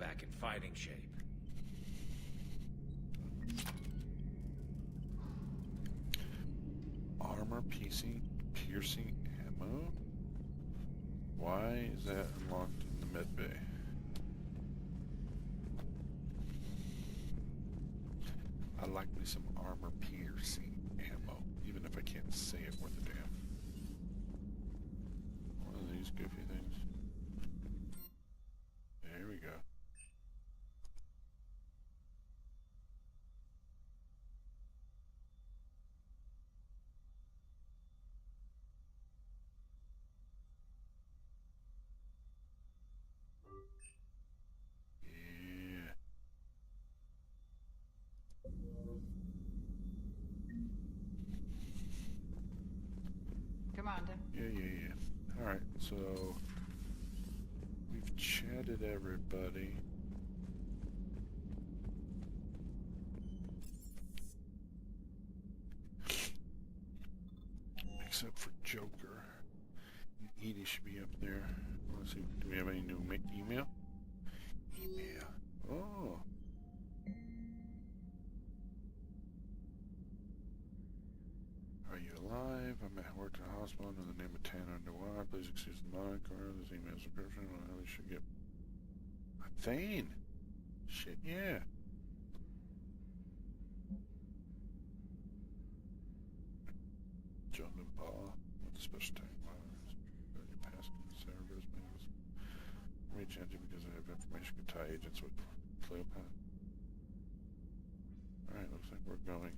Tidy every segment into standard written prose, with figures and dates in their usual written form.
back in fighting shape. Armor piercing ammo? Why is that unlocked in the med bay? I like me some armor piercing ammo, even if I can't say it worth a damn. One of these goofy things. There we go. Commander. Yeah. Alright, so we've chatted everybody. Except for Joker. Edie should be up there. Let's see, do we have any new email? Email. Oh. Are you alive? I'm at work at the hospital under the name of Tanner Underwater. Please excuse the moniker. This email subscription. I really should get Thane. Shit, yeah. John and Paul with the special tank virus. Your past service means reach out to you because I have information to tie agents with Cleopatra. Alright, looks like we're going.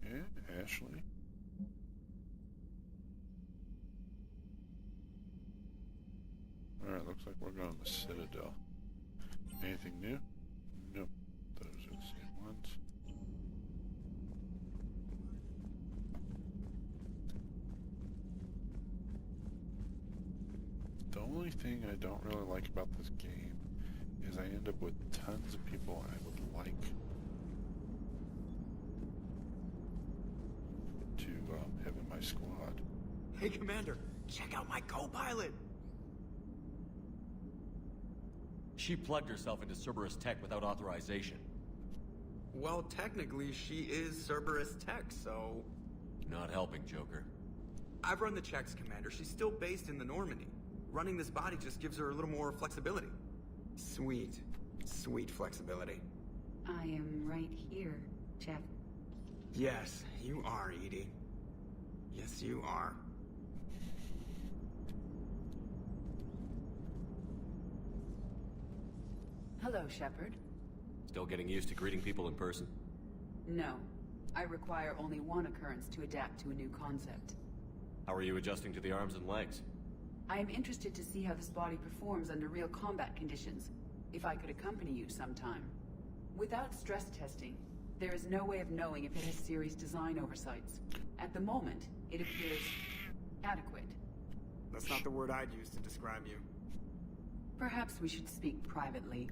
Yeah, Ashley. Alright, looks like we're going to the Citadel. Anything new? Nope. Those are the same ones. The only thing I don't really like about this game is I end up with tons of people I would like to have in my squad. Hey, Commander, check out my co-pilot! She plugged herself into Cerberus tech without authorization. Well, technically, she is Cerberus tech, so... Not helping, Joker. I've run the checks, Commander. She's still based in the Normandy. Running this body just gives her a little more flexibility. Sweet. Sweet flexibility. I am right here, Jeff. Yes, you are, Edie. Yes, you are. Hello, Shepard. Still getting used to greeting people in person? No. I require only one occurrence to adapt to a new concept. How are you adjusting to the arms and legs? I am interested to see how this body performs under real combat conditions, if I could accompany you sometime. Without stress testing, there is no way of knowing if it has serious design oversights. At the moment, it appears adequate. That's not the word I'd use to describe you. Perhaps we should speak privately.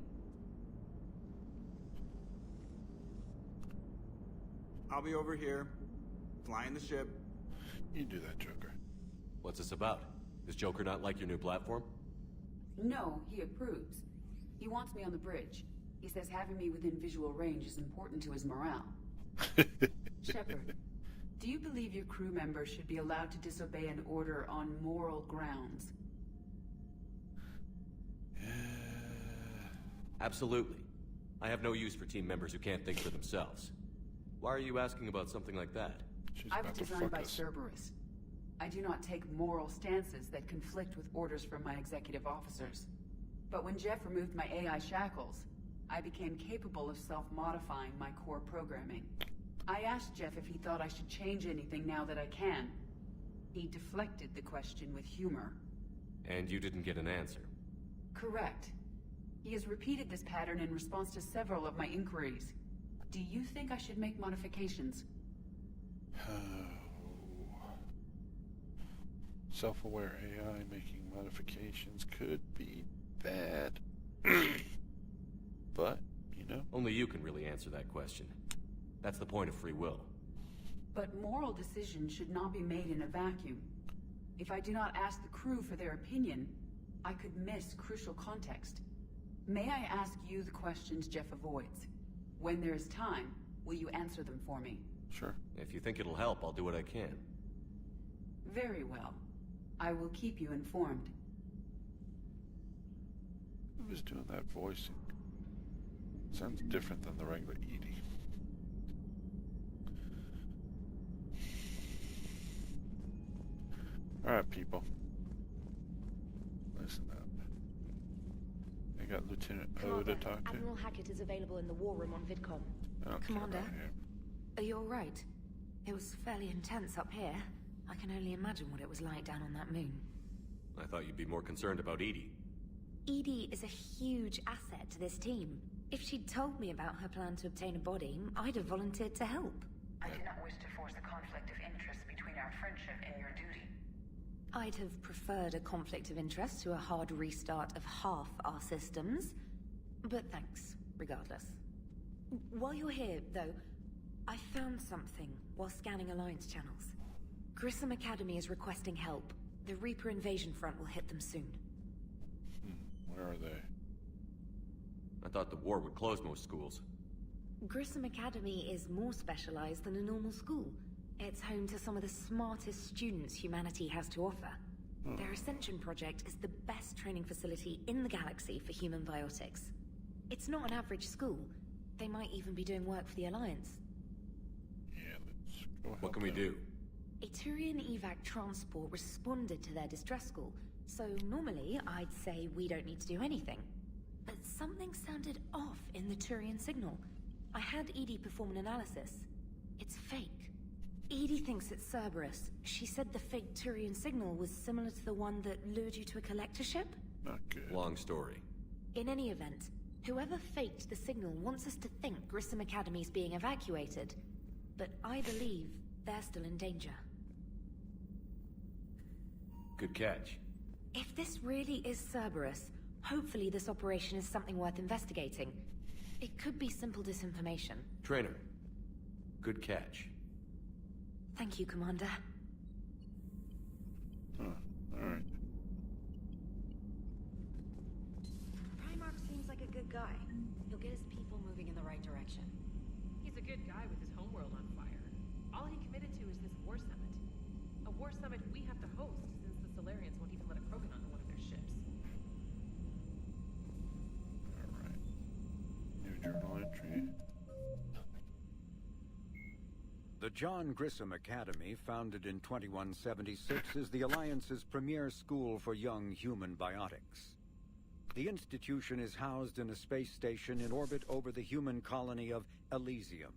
I'll be over here, flying the ship. You do that, Joker. What's this about? Does Joker not like your new platform? No, he approves. He wants me on the bridge. He says having me within visual range is important to his morale. Shepard, do you believe your crew members should be allowed to disobey an order on moral grounds? Absolutely. I have no use for team members who can't think for themselves. Why are you asking about something like that? I was designed by Cerberus. I do not take moral stances that conflict with orders from my executive officers. But when Jeff removed my AI shackles, I became capable of self-modifying my core programming. I asked Jeff if he thought I should change anything now that I can. He deflected the question with humor. And you didn't get an answer? Correct. He has repeated this pattern in response to several of my inquiries. Do you think I should make modifications? Self-aware AI making modifications could be bad. But, you know. Only you can really answer that question. That's the point of free will. But moral decisions should not be made in a vacuum. If I do not ask the crew for their opinion, I could miss crucial context. May I ask you the questions Jeff avoids? When there is time, will you answer them for me? Sure. If you think it'll help, I'll do what I can. Very well. I will keep you informed. Who was doing that voicing? Sounds different than the regular Edie. Alright, people. Listen up. I got Lieutenant O to talk to. Admiral Hackett is available in the war room on VidCom. I don't care Commander? about him. Are you alright? It was fairly intense up here. I can only imagine what it was like down on that moon. I thought you'd be more concerned about Edie. Edie is a huge asset to this team. If she'd told me about her plan to obtain a body, I'd have volunteered to help. I do not wish to force a conflict of interest between our friendship and your duty. I'd have preferred a conflict of interest to a hard restart of half our systems. But thanks, regardless. While you're here, though, I found something while scanning Alliance channels. Grissom Academy is requesting help. The Reaper invasion front will hit them soon. Where are they? I thought the war would close most schools. Grissom Academy is more specialized than a normal school. It's home to some of the smartest students humanity has to offer. Their Ascension project is the best training facility in the galaxy for human biotics. It's not an average school. They might even be doing work for the Alliance. Yeah, let's go help What can we them. do? A Turian evac transport responded to their distress call, so normally I'd say we don't need to do anything. But something sounded off in the Turian signal. I had Edie perform an analysis. It's fake. Edie thinks it's Cerberus. She said the fake Turian signal was similar to the one that lured you to a collector ship? Not good. Long story. In any event, whoever faked the signal wants us to think Grissom Academy's being evacuated. But I believe they're still in danger. Good catch. If this really is Cerberus, hopefully this operation is something worth investigating. It could be simple disinformation. Trainer. Good catch. Thank you, Commander. Huh. Alright. Primarch seems like a good guy. He'll get his people moving in the right direction. He's a good guy with his homeworld on fire. All he committed to is this war summit. A war summit we have to host, since the Solarians won't even let a Krogan onto one of their ships. Alright. New journal entry. The John Grissom Academy, founded in 2176, is the Alliance's premier school for young human biotics. The institution is housed in a space station in orbit over the human colony of Elysium.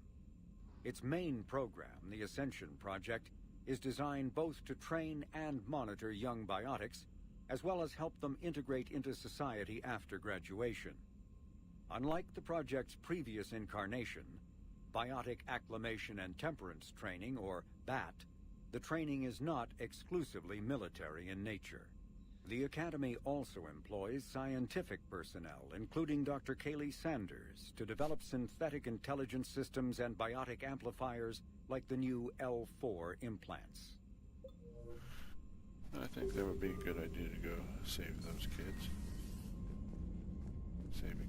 Its main program, the Ascension Project, is designed both to train and monitor young biotics, as well as help them integrate into society after graduation. Unlike the project's previous incarnation, Biotic Acclimation and Temperance Training, or BAT, the training is not exclusively military in nature. The Academy also employs scientific personnel, including Dr. Kaylee Sanders, to develop synthetic intelligence systems and biotic amplifiers like the new L4 implants. I think that would be a good idea to go save those kids. Saving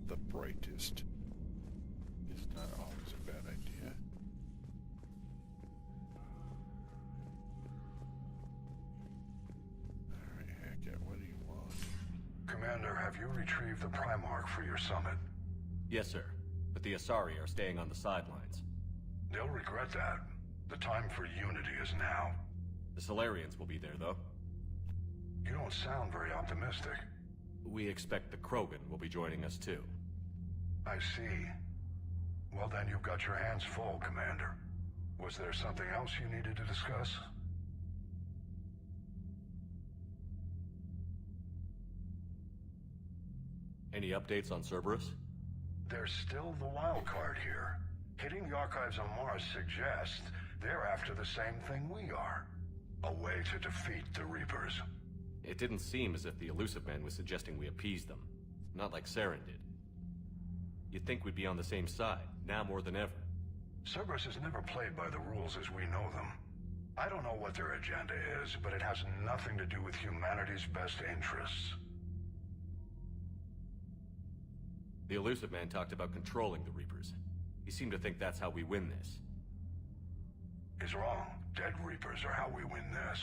the brightest is not always a bad idea. Alright, Hackett, what do you want? Commander, have you retrieved the Primarch for your summit? Yes, sir. But the Asari are staying on the sidelines. They'll regret that. The time for unity is now. The Solarians will be there, though. You don't sound very optimistic. We expect the Krogan will be joining us, too. I see. Well then, you've got your hands full, Commander. Was there something else you needed to discuss? Any updates on Cerberus? There's still the wild card here. Hitting the archives on Mars suggests they're after the same thing we are. A way to defeat the Reapers. It didn't seem as if the Elusive Man was suggesting we appease them. Not like Saren did. You'd think we'd be on the same side, now more than ever. Cerberus has never played by the rules as we know them. I don't know what their agenda is, but it has nothing to do with humanity's best interests. The Elusive Man talked about controlling the Reapers. He seemed to think that's how we win this. He's wrong. Dead Reapers are how we win this.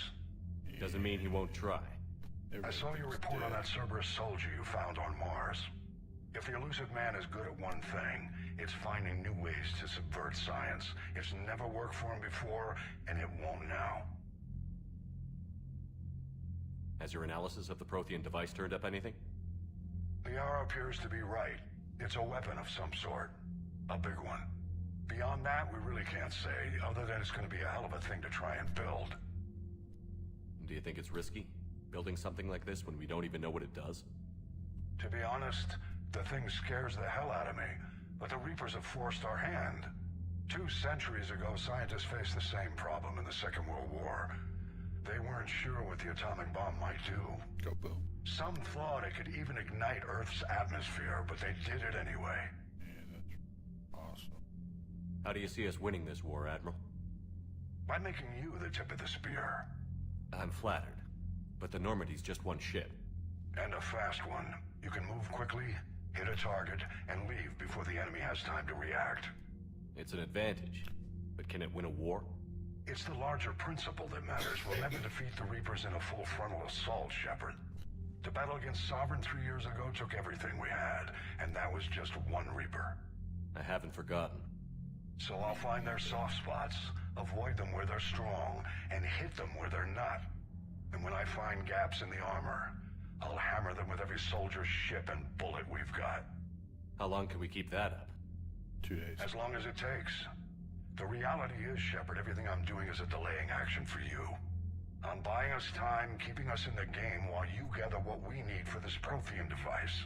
Doesn't mean he won't try. I saw your report on that Cerberus soldier you found on Mars. If the Elusive Man is good at one thing, it's finding new ways to subvert science. It's never worked for him before, and it won't now. Has your analysis of the Prothean device turned up anything? The R appears to be right. It's a weapon of some sort. A big one. Beyond that, we really can't say, other than it's going to be a hell of a thing to try and build. Do you think it's risky? Building something like this when we don't even know what it does? To be honest, the thing scares the hell out of me, but the Reapers have forced our hand. 2 centuries ago, scientists faced the same problem in the Second World War. They weren't sure what the atomic bomb might do. Go boom. Some thought it could even ignite Earth's atmosphere, but they did it anyway. Yeah, that's awesome. How do you see us winning this war, Admiral? By making you the tip of the spear. I'm flattered, but the Normandy's just one ship. And a fast one. You can move quickly, hit a target, and leave before the enemy has time to react. It's an advantage, but can it win a war? It's the larger principle that matters. We'll never defeat the Reapers in a full frontal assault, Shepard. The battle against Sovereign 3 years ago took everything we had, and that was just one Reaper. I haven't forgotten. So I'll find their soft spots, avoid them where they're strong, and hit them where they're not. And when I find gaps in the armor, I'll hammer them with every soldier, ship, and bullet we've got. How long can we keep that up? 2 days. As long as it takes. The reality is, Shepard, everything I'm doing is a delaying action for you. I'm buying us time, keeping us in the game while you gather what we need for this Prothean device.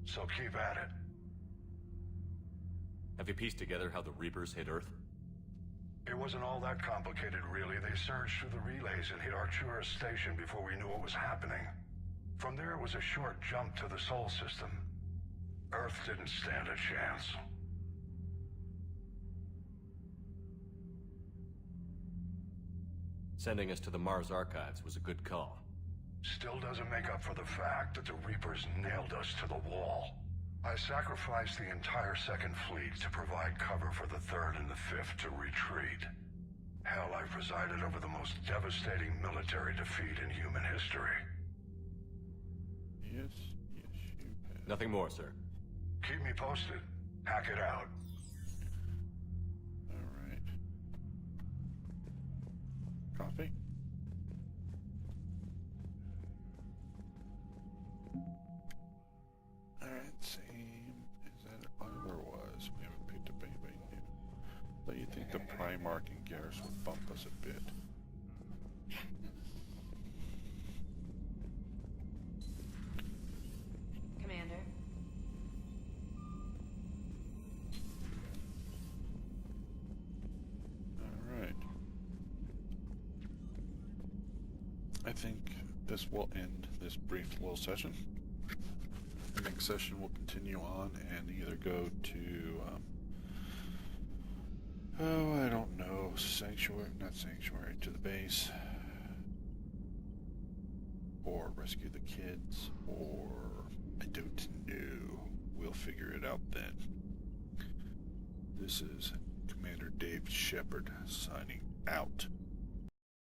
So keep at it. Have you pieced together how the Reapers hit Earth? It wasn't all that complicated, really. They surged through the relays and hit Arcturus Station before we knew what was happening. From there, it was a short jump to the Sol system. Earth didn't stand a chance. Sending us to the Mars archives was a good call. Still doesn't make up for the fact that the Reapers nailed us to the wall. I sacrificed the entire Second Fleet to provide cover for the Third and the Fifth to retreat. Hell, I presided over the most devastating military defeat in human history. Yes, you have. Nothing more, sir. Keep me posted. Hack it out. Alright. Coffee? Alright, same as that other was. We haven't picked up anybody new. But you think the Primarch and Garrus would bump us a bit. Commander. Alright. I think this will end this brief little session. The next session will continue on and either go to, oh, I don't know, not Sanctuary, to the base, or rescue the kids, or I don't know. We'll figure it out then. This is Commander Dave Shepard signing out.